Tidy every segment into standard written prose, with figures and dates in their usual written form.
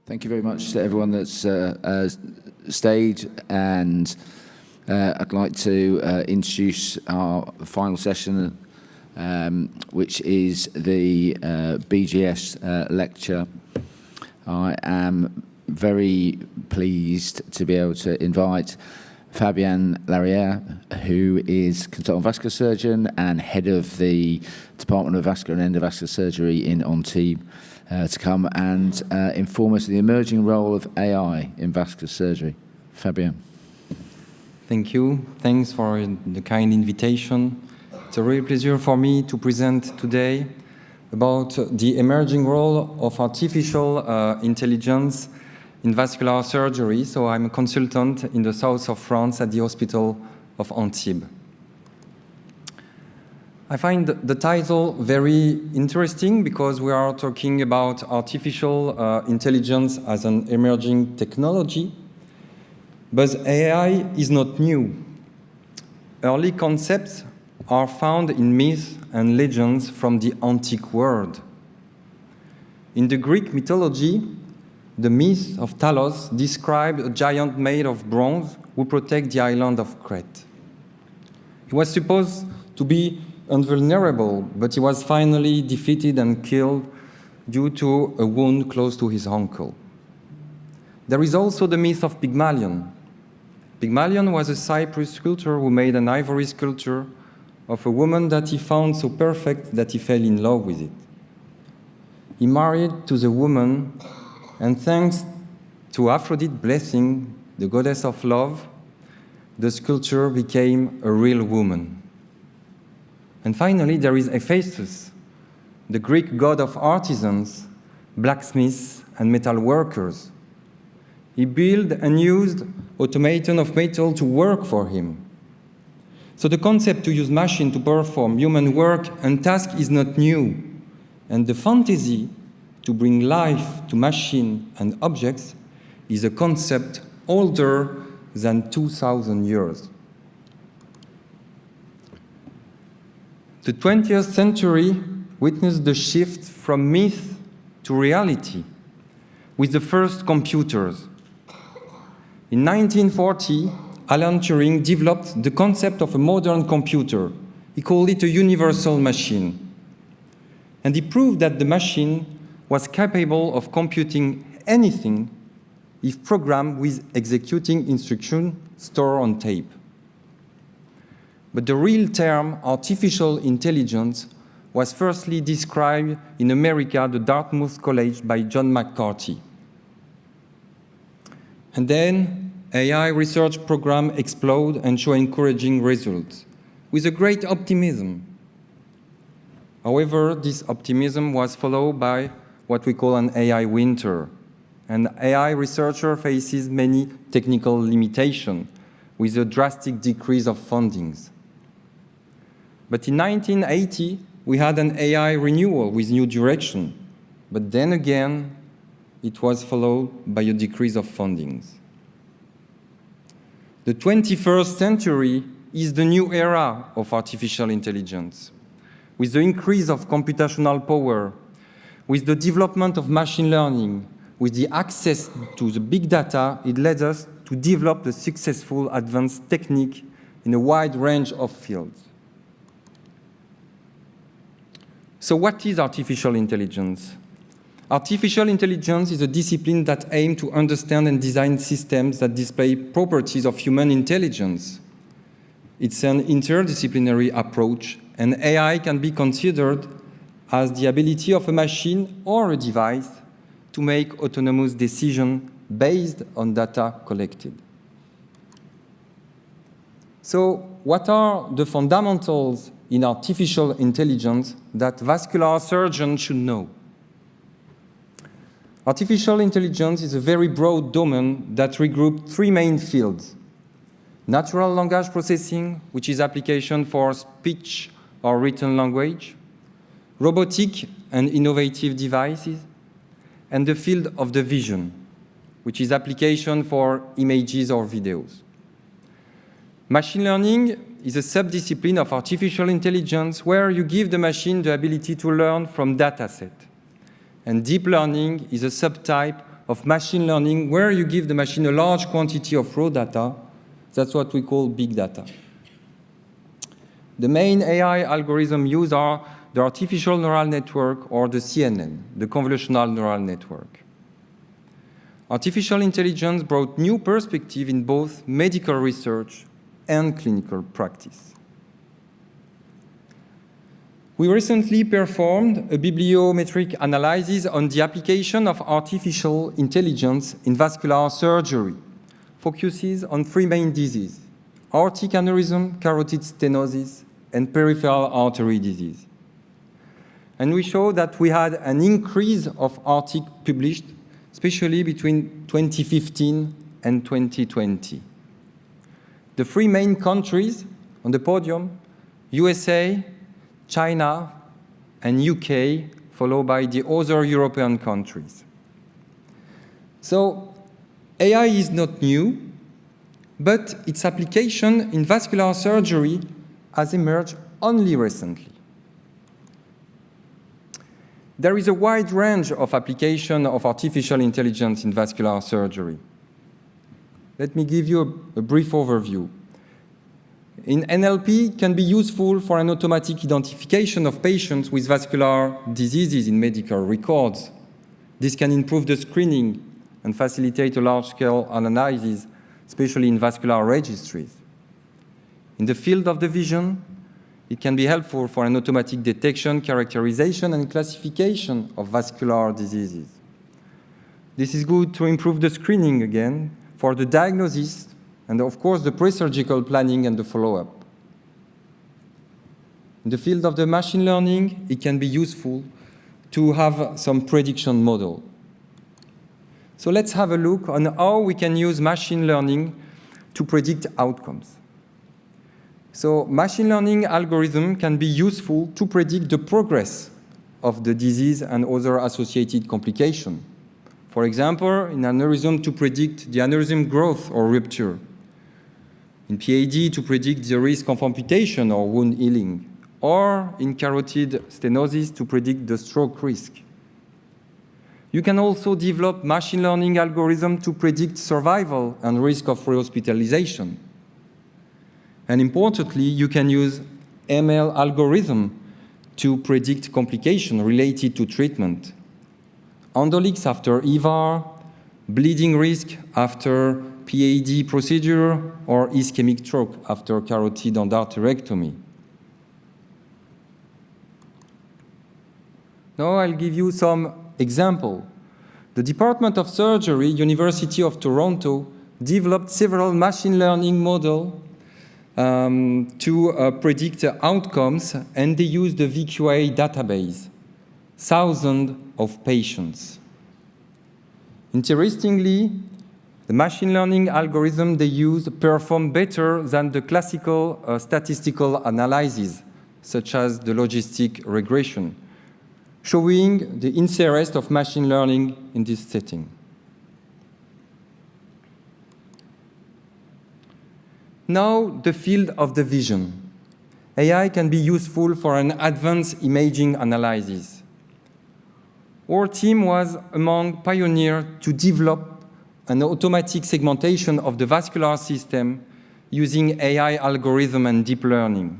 Thank you very much to everyone that's stayed, and I'd like to introduce our final session, which is the BJS Lecture. I am very pleased to be able to invite Fabien Lareyre, who is consultant vascular surgeon and head of the Department of Vascular and Endovascular Surgery in Antibes, to come and inform us of the emerging role of AI in vascular surgery. Fabien. Thank you. Thanks for the kind invitation. It's a real pleasure for me to present today about the emerging role of artificial intelligence in vascular surgery. So I'm a consultant in the south of France at the hospital of Antibes. I find the title very interesting because we are talking about artificial intelligence as an emerging technology. But AI is not new. Early concepts are found in myths and legends from the antique world. In the Greek mythology, the myth of Talos described a giant made of bronze who protected the island of Crete. He was supposed to be invulnerable, but he was finally defeated and killed due to a wound close to his ankle. There is also the myth of Pygmalion. Pygmalion was a Cyprus sculptor who made an ivory sculpture of a woman that he found so perfect that he fell in love with it. He married to the woman, and thanks to Aphrodite's blessing, the goddess of love, the sculpture became a real woman. And finally, there is Hephaestus, the Greek god of artisans, blacksmiths, and metal workers. He built and used automaton of metal to work for him. So the concept to use machine to perform human work and task is not new, and the fantasy to bring life to machine and objects is a concept older than 2,000 years. The 20th century witnessed the shift from myth to reality with the first computers. In 1940, Alan Turing developed the concept of a modern computer. He called it a universal machine. And he proved that the machine was capable of computing anything if programmed with executing instructions stored on tape. But the real term artificial intelligence was firstly described in America, the Dartmouth College, by John McCarthy. And then AI research programs explode and show encouraging results, with a great optimism. However, this optimism was followed by what we call an AI winter. An AI researcher faces many technical limitations, with a drastic decrease of fundings. But in 1980, we had an AI renewal with new direction. But then again, it was followed by a decrease of fundings. The 21st century is the new era of artificial intelligence. With the increase of computational power, with the development of machine learning, with the access to the big data, it led us to develop a successful advanced technique in a wide range of fields. So what is artificial intelligence? Artificial intelligence is a discipline that aims to understand and design systems that display properties of human intelligence. It's an interdisciplinary approach, and AI can be considered as the ability of a machine or a device to make autonomous decisions based on data collected. So what are the fundamentals in artificial intelligence that vascular surgeons should know? Artificial intelligence is a very broad domain that regroups three main fields. Natural language processing, which is application for speech or written language, robotic and innovative devices, and the field of the vision, which is application for images or videos. Machine learning is a subdiscipline of artificial intelligence where you give the machine the ability to learn from data set. And deep learning is a subtype of machine learning, where you give the machine a large quantity of raw data. That's what we call big data. The main AI algorithm used are the artificial neural network or the CNN, the convolutional neural network. Artificial intelligence brought new perspective in both medical research and clinical practice. We recently performed a bibliometric analysis on the application of artificial intelligence in vascular surgery. Focuses on 3 main diseases: aortic aneurysm, carotid stenosis, and peripheral artery disease. And we showed that we had an increase of articles published, especially between 2015 and 2020. The 3 main countries on the podium, USA, China, and UK, followed by the other European countries. So AI is not new, but its application in vascular surgery has emerged only recently. There is a wide range of application of artificial intelligence in vascular surgery. Let me give you a brief overview. In NLP can be useful for an automatic identification of patients with vascular diseases in medical records. This can improve the screening and facilitate a large-scale analysis, especially in vascular registries. In the field of the vision, it can be helpful for an automatic detection, characterization, and classification of vascular diseases. This is good to improve the screening again, for the diagnosis, and of course the pre-surgical planning and the follow-up. In the field of the machine learning, it can be useful to have some prediction model. So let's have a look on how we can use machine learning to predict outcomes. So machine learning algorithm can be useful to predict the progress of the disease and other associated complications. For example, in aneurysm to predict the aneurysm growth or rupture. In PAD to predict the risk of amputation or wound healing. Or in carotid stenosis to predict the stroke risk. You can also develop machine learning algorithms to predict survival and risk of rehospitalization. And importantly, you can use ML algorithm to predict complications related to treatment. Embolics after EVAR, bleeding risk after PAD procedure, or ischemic stroke after carotid endarterectomy. Now I'll give you some examples. The Department of Surgery, University of Toronto, developed several machine learning models to predict outcomes, and they used the VQA database, thousands of patients. Interestingly, the machine learning algorithm they used performed better than the classical statistical analysis, such as the logistic regression, showing the interest of machine learning in this setting. Now, the field of the vision. AI can be useful for an advanced imaging analysis. Our team was among pioneers to develop an automatic segmentation of the vascular system using AI algorithm and deep learning.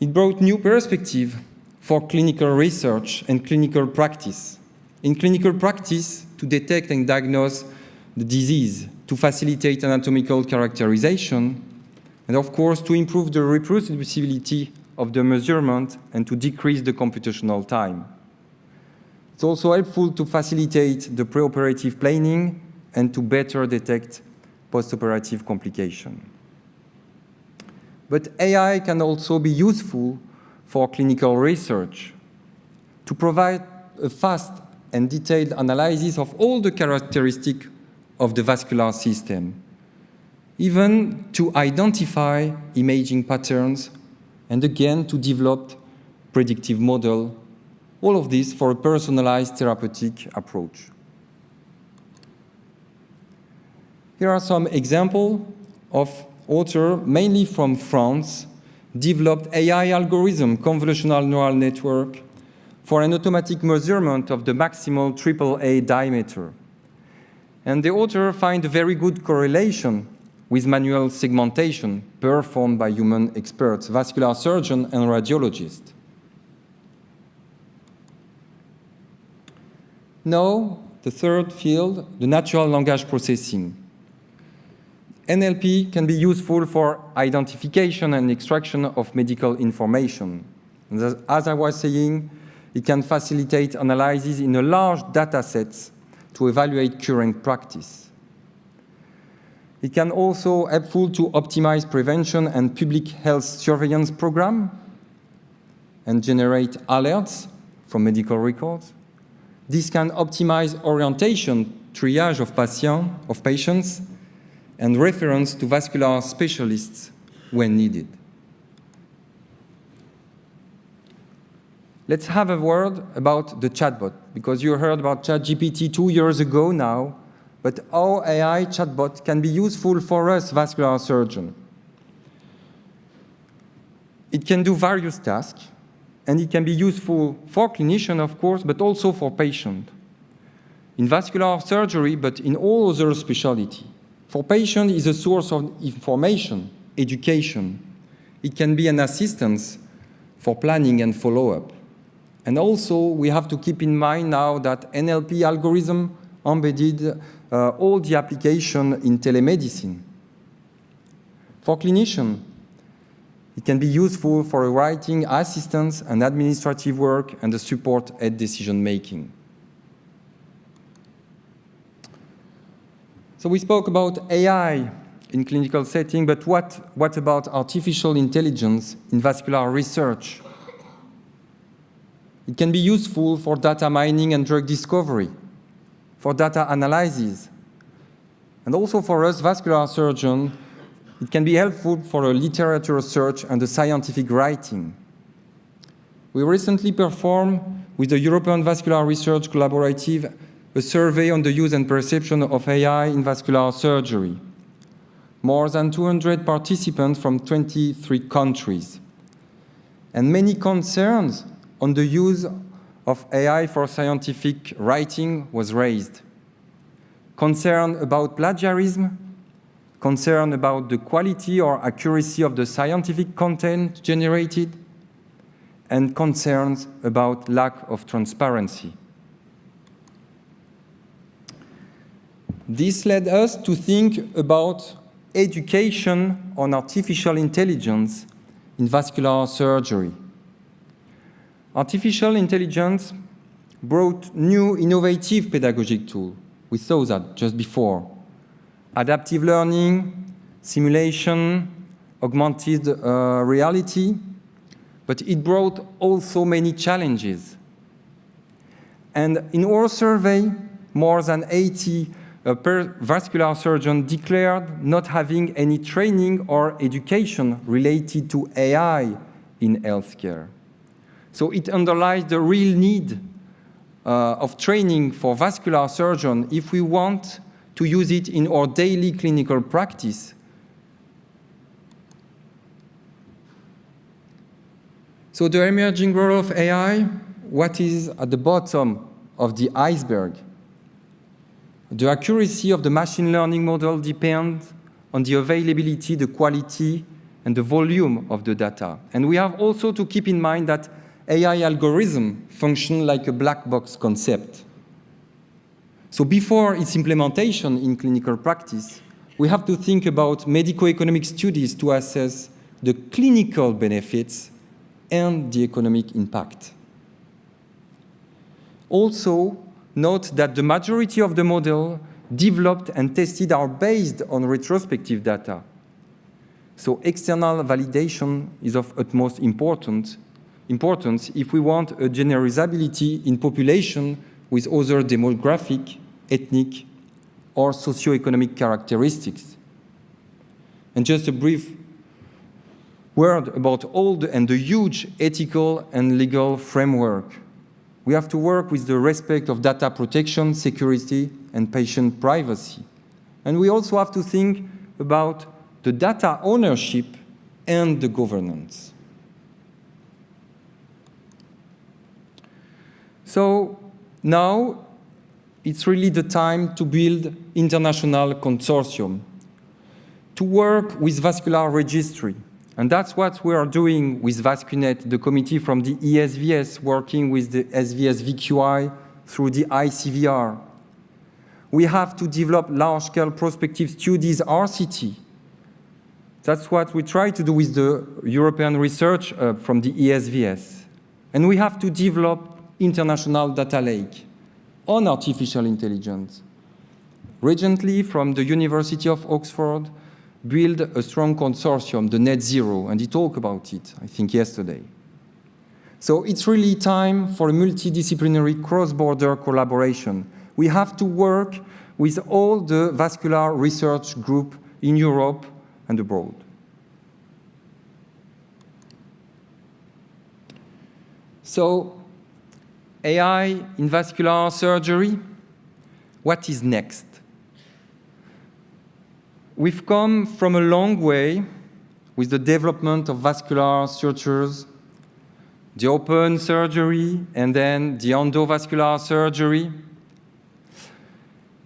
It brought new perspective for clinical research and clinical practice. In clinical practice, to detect and diagnose the disease, to facilitate anatomical characterization, and of course, to improve the reproducibility of the measurement and to decrease the computational time. It's also helpful to facilitate the preoperative planning and to better detect postoperative complications. But AI can also be useful for clinical research to provide a fast and detailed analysis of all the characteristics of the vascular system, even to identify imaging patterns, and again to develop predictive models, all of this for a personalized therapeutic approach. Here are some examples of authors, mainly from France, developed AI algorithm, convolutional neural network, for an automatic measurement of the maximal AAA diameter. And the author finds a very good correlation with manual segmentation performed by human experts, vascular surgeons and radiologists. Now, the third field, the natural language processing. NLP can be useful for identification and extraction of medical information. And as I was saying, it can facilitate analysis in a large data sets to evaluate current practice. It can also helpful to optimize prevention and public health surveillance program and generate alerts from medical records. This can optimize orientation, triage of patients, and reference to vascular specialists when needed. Let's have a word about the chatbot, because you heard about ChatGPT 2 years ago now, but how AI chatbot can be useful for us vascular surgeons. It can do various tasks, and it can be useful for clinicians, of course, but also for patients. In vascular surgery, but in all other specialties. For patients, it's a source of information, education. It can be an assistance for planning and follow-up. And also, we have to keep in mind now that NLP algorithm embedded all the application in telemedicine. For clinicians, it can be useful for writing assistance and administrative work and the support at decision-making. So we spoke about AI in clinical setting, but what about artificial intelligence in vascular research? It can be useful for data mining and drug discovery, for data analysis, and also for us vascular surgeons, it can be helpful for a literature search and a scientific writing. We recently performed with the European Vascular Research Collaborative a survey on the use and perception of AI in vascular surgery. More than 200 participants from 23 countries. And many concerns on the use of AI for scientific writing was raised. Concern about plagiarism, concern about the quality or accuracy of the scientific content generated, and concerns about lack of transparency. This led us to think about education on artificial intelligence in vascular surgery. Artificial intelligence brought new innovative pedagogic tools. We saw that just before. Adaptive learning, simulation, augmented reality, but it brought also many challenges. And in our survey, more than 80 vascular surgeons declared not having any training or education related to AI in healthcare. So it underlies the real need of training for vascular surgeons if we want to use it in our daily clinical practice. So the emerging role of AI, what is at the bottom of the iceberg? The accuracy of the machine learning model depends on the availability, the quality, and the volume of the data. And we have also to keep in mind that AI algorithms function like a black box concept. So before its implementation in clinical practice, we have to think about medico-economic studies to assess the clinical benefits and the economic impact. Also, note that the majority of the models developed and tested are based on retrospective data. So external validation is of utmost importance if we want a generalizability in population with other demographic, ethnic, or socioeconomic characteristics. And just a brief word about old and the huge ethical and legal framework. We have to work with the respect of data protection, security, and patient privacy. And we also have to think about the data ownership and the governance. So now it's really the time to build international consortium, to work with vascular registry. And that's what we are doing with VascuNet, the committee from the ESVS, working with the SVS VQI through the ICVR. We have to develop large-scale prospective studies, RCT. That's what we try to do with the European Research from the ESVS. And we have to develop international data lake on artificial intelligence. Recently, from the University of Oxford, build a strong consortium, the Net Zero, and he talked about it, I think, yesterday. So it's really time for a multidisciplinary cross-border collaboration. We have to work with all the vascular research group in Europe and abroad. So, AI in vascular surgery, what is next? We've come from a long way with the development of vascular sutures, the open surgery, and then the endovascular surgery.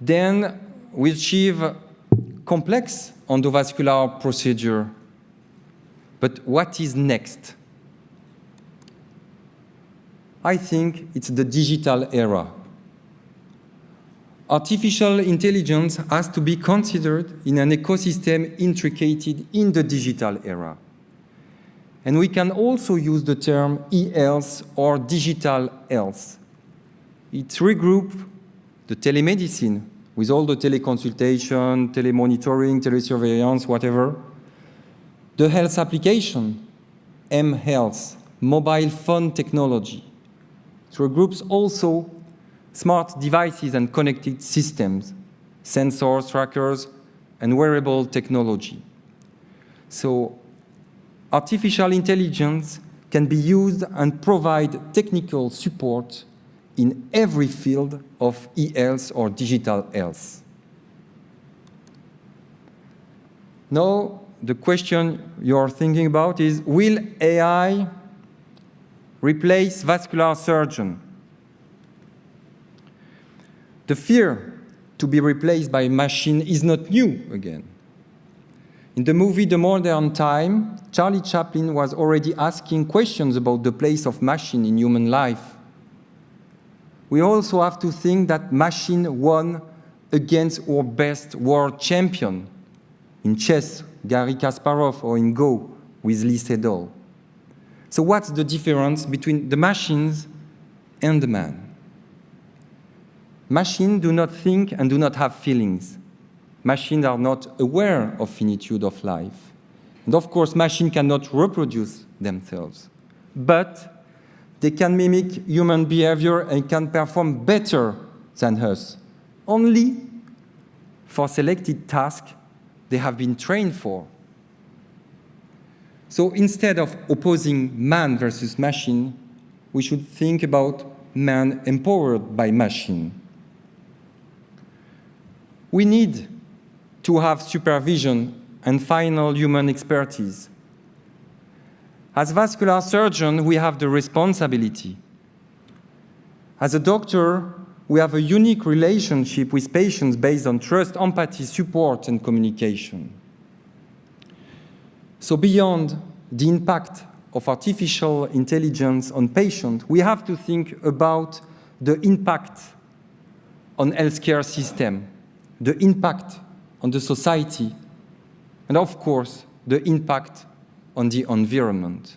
Then we achieve complex endovascular procedure. But what is next? I think it's the digital era. Artificial intelligence has to be considered in an ecosystem intricated in the digital era. And we can also use the term e-health or digital health. It regroups the telemedicine with all the teleconsultation, telemonitoring, telesurveillance, whatever. The health application, mHealth, mobile phone technology. It regroups also smart devices and connected systems, sensors, trackers, and wearable technology. So artificial intelligence can be used and provide technical support in every field of e-health or digital health. Now, the question you're thinking about is, will AI replace vascular surgeon? The fear to be replaced by machine is not new again. In the movie The Modern Time, Charlie Chaplin was already asking questions about the place of machine in human life. We also have to think that machine won against our best world champion in chess, Garry Kasparov, or in Go with Lee Sedol. So what's the difference between the machines and the man? Machines do not think and do not have feelings. Machines are not aware of finitude of life. And of course, machines cannot reproduce themselves. But they can mimic human behavior and can perform better than us, only for selected tasks they have been trained for. So instead of opposing man versus machine, we should think about man empowered by machine. We need to have supervision and final human expertise. As vascular surgeon, we have the responsibility. As a doctor, we have a unique relationship with patients based on trust, empathy, support, and communication. So beyond the impact of artificial intelligence on patients, we have to think about the impact on healthcare system, the impact on the society, and of course, the impact on the environment.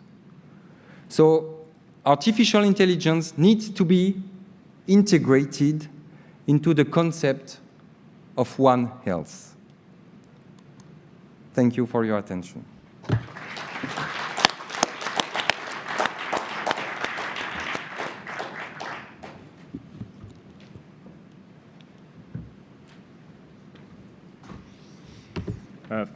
So artificial intelligence needs to be integrated into the concept of One Health. Thank you for your attention.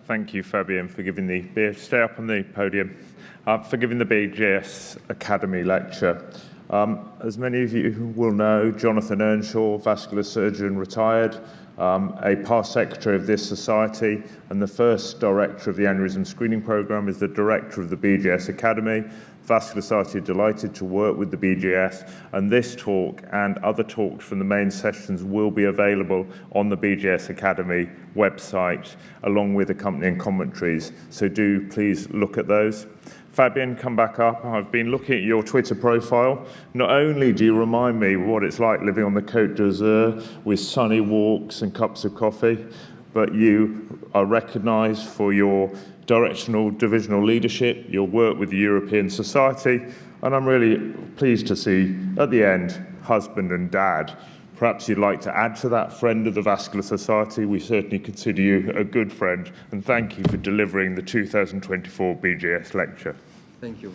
Thank you, Fabien, for giving stay up on the podium, for giving the BJS Academy lecture As many of you will know, Jonathan Earnshaw, vascular surgeon, retired, a past secretary of this society, and the first director of the aneurysm screening program, is the director of the BJS Academy. Vascular Society are delighted to work with the BJS, and this talk and other talks from the main sessions will be available on the BJS Academy website, along with accompanying commentaries, so do please look at those. Fabien, come back up. I've been looking at your Twitter profile. Not only do you remind me what it's like living on the Côte d'Azur with sunny walks and cups of coffee, but you are recognised for your directional divisional leadership, your work with the European Society, and I'm really pleased to see, at the end, husband and dad. Perhaps you'd like to add to that, friend of the Vascular Society. We certainly consider you a good friend, and thank you for delivering the 2024 BJS Lecture. Thank you.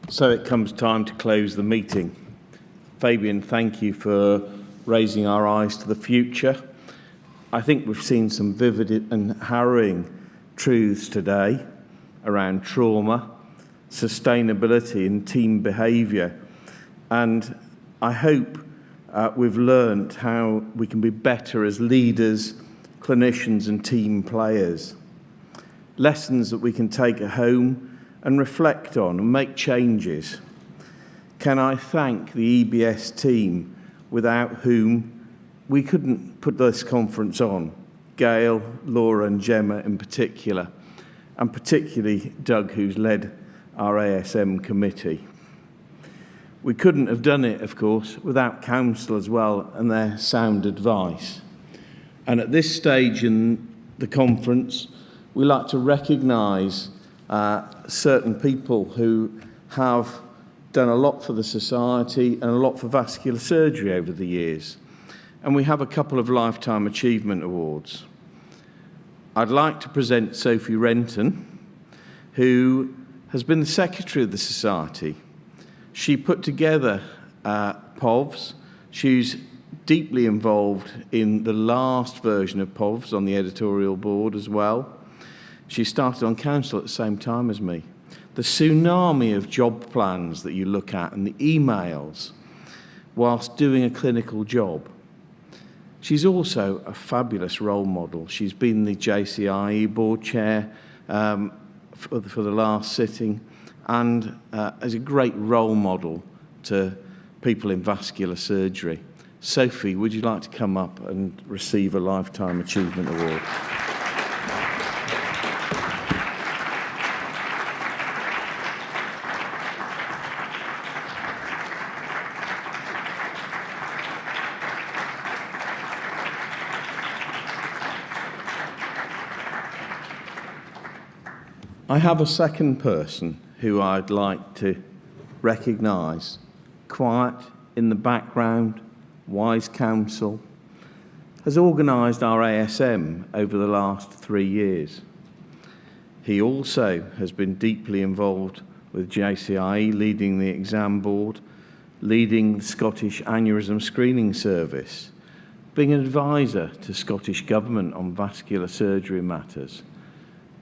So it comes time to close the meeting. Fabien, thank you for raising our eyes to the future. I think we've seen some vivid and harrowing truths today around trauma, sustainability and team behaviour. And I hope we've learned how we can be better as leaders, clinicians and team players. Lessons that we can take at home and reflect on and make changes. Can I thank the EBS team without whom we couldn't put this conference on? Gail, Laura and Gemma in particular, and particularly Doug, who's led our ASM committee. We couldn't have done it, of course, without council as well and their sound advice. And at this stage in the conference, we like to recognise certain people who have done a lot for the society and a lot for vascular surgery over the years. And we have a couple of Lifetime Achievement Awards. I'd like to present Sophie Renton, who has been the secretary of the society. She put together POVs. She's deeply involved in the last version of POVs on the editorial board as well. She started on council at the same time as me. The tsunami of job plans that you look at and the emails whilst doing a clinical job. She's also a fabulous role model. She's been the JCIE board chair for the last sitting and is a great role model to people in vascular surgery. Sophie, would you like to come up and receive a Lifetime Achievement Award? I have a second person who I'd like to recognise. Quiet, in the background, wise counsel, has organised our ASM over the last 3 years. He also has been deeply involved with JCIE, leading the exam board, leading the Scottish Aneurysm Screening Service, being an advisor to Scottish Government on vascular surgery matters.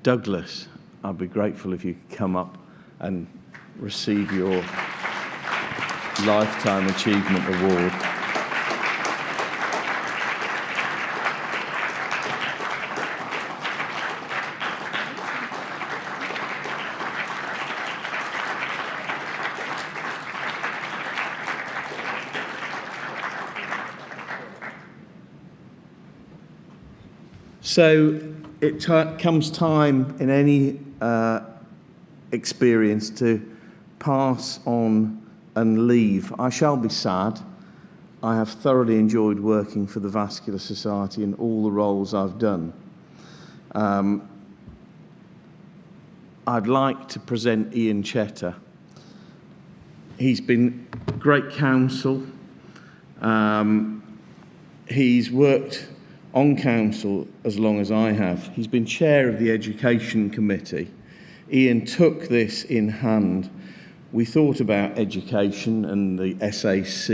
Douglas, I'd be grateful if you could come up and receive your Lifetime Achievement Award. So it comes time in any experience to pass on and leave. I shall be sad. I have thoroughly enjoyed working for the Vascular Society in all the roles I've done. I'd like to present Ian Chetter. He's been great counsel. He's worked on council as long as I have. He's been chair of the Education Committee. Ian took this in hand. We thought about education and the SAC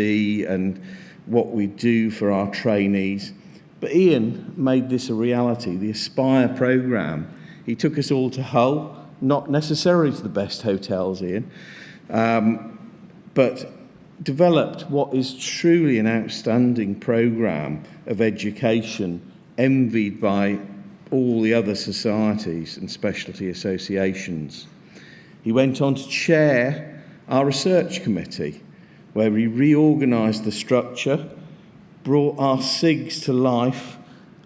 and what we do for our trainees. But Ian made this a reality, the Aspire programme. He took us all to Hull, not necessarily to the best hotels, Ian, but developed what is truly an outstanding programme of education, envied by all the other societies and specialty associations. He went on to chair our research committee, where we reorganised the structure, brought our SIGs to life,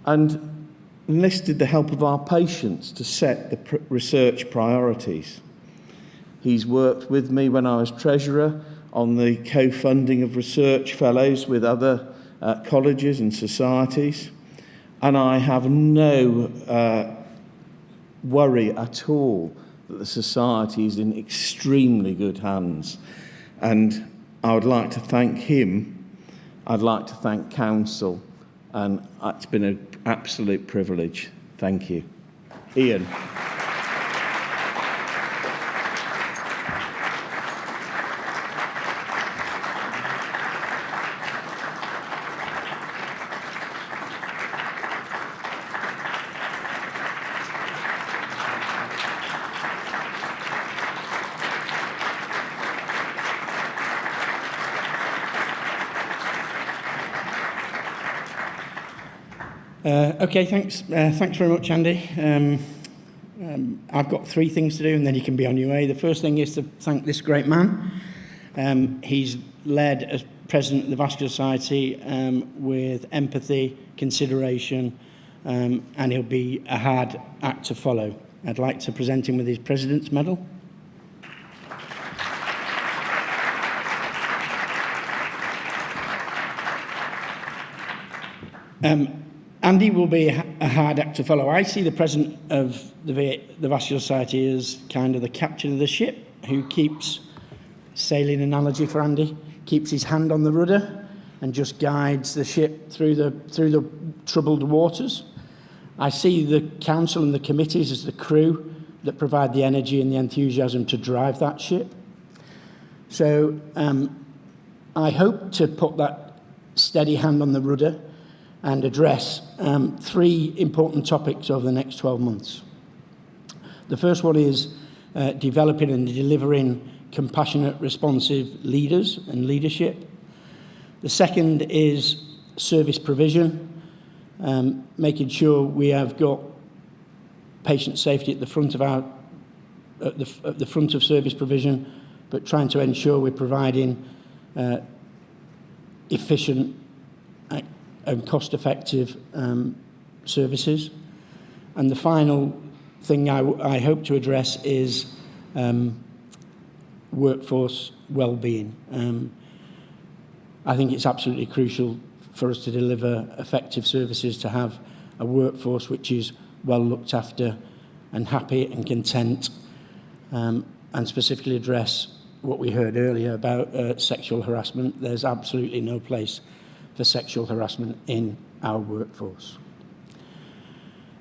and enlisted the help of our patients to set the research priorities. He's worked with me when I was treasurer on the co-funding of research fellows with other colleges and societies, and I have no worry at all that the society is in extremely good hands. And I would like to thank him, I'd like to thank council, and it's been an absolute privilege. Thank you. Ian. Okay, thanks very much, Andy. I've got 3 things to do, and then you can be on your way. The first thing is to thank this great man. He's led as president of the Vascular Society with empathy, consideration, and he'll be a hard act to follow. I'd like to present him with his President's Medal. Andy will be a hard act to follow. I see the president of the Vascular Society as kind of the captain of the ship who keeps, sailing analogy for Andy, keeps his hand on the rudder and just guides the ship through the troubled waters. I see the council and the committees as the crew that provide the energy and the enthusiasm to drive that ship. So I hope to put that steady hand on the rudder and address 3 important topics over the next 12 months. The first one is developing and delivering compassionate, responsive leaders and leadership. The second is service provision, making sure we have got patient safety at the front of the front of service provision, but trying to ensure we're providing efficient and cost-effective services. And the final thing I hope to address is workforce well-being. I think it's absolutely crucial for us to deliver effective services to have a workforce which is well looked after and happy and content, and specifically address what we heard earlier about sexual harassment. There's absolutely no place for sexual harassment in our workforce.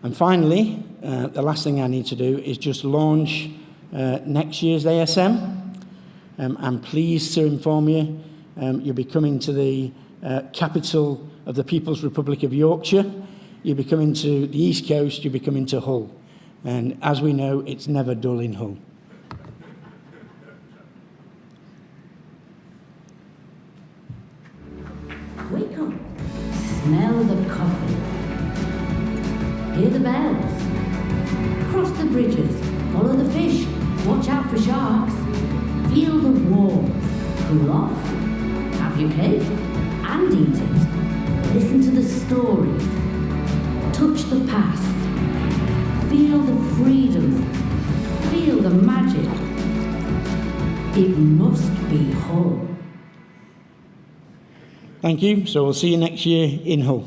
And finally, the last thing I need to do is just launch next year's ASM. I'm pleased to inform you you'll be coming to the capital of the People's Republic of Yorkshire. You'll be coming to the East Coast, you'll be coming to Hull. And as we know, it's never dull in Hull. Wake up, smell the coffee, hear the bells, cross the bridges, follow the fish, watch out for sharks, feel the warmth, cool off, have your cake and eat it, listen to the stories, touch the past, feel the freedom, feel the magic. It must be Hull. Thank you. So we'll see you next year in Hull.